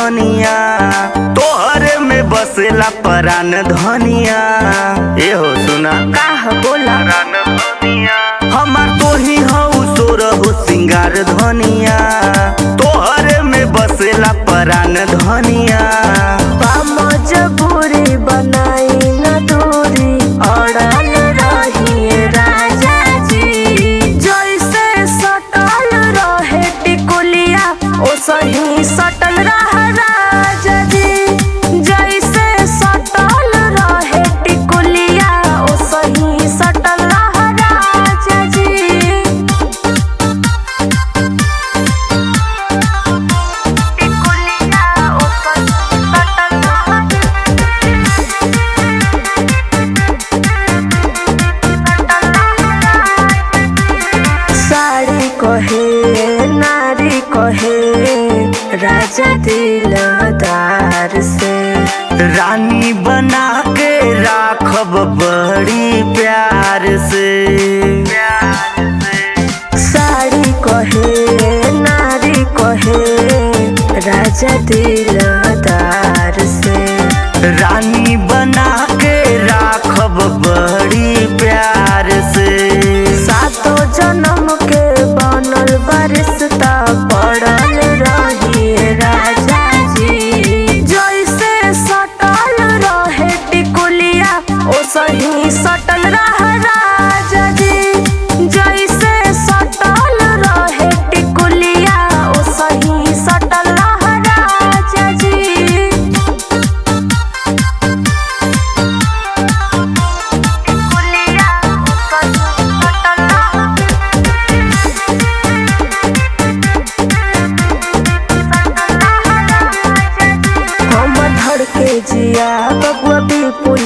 धनिया, तोहरे में बसेला परान धनिया। ए हो सुना का बोला हमार तो ही हऊ सोरहु सिंगार धनिया, तोहरे में बसेला परान धनिया। मजबूरी बनाई न दूरी अड़ल रही राजा जी, जैसे सटल रहे टिकुलिया ओ सही सटल रह राजा जी, जैसे सटल रहे टिकुलिया ओ सही सटल रह राजा जी। कहे नारी कहे राजा दिलदार से, रानी बना के राखब बड़ी प्यार से। साड़ी कहे नारी कहे राजा दिलदार से, रानी बना के राखब बड़ी प्यार से। सातों जन्म के बनल बरिश्ता पड़ल रही राजा जी, जैसे सटल रहे टिकुलिया ओ सही सटल रह राजा जी, जैसे सटल रहे टिकुलिया ओ सही सटल रह राजा जी। जिया बबुआ भी पुल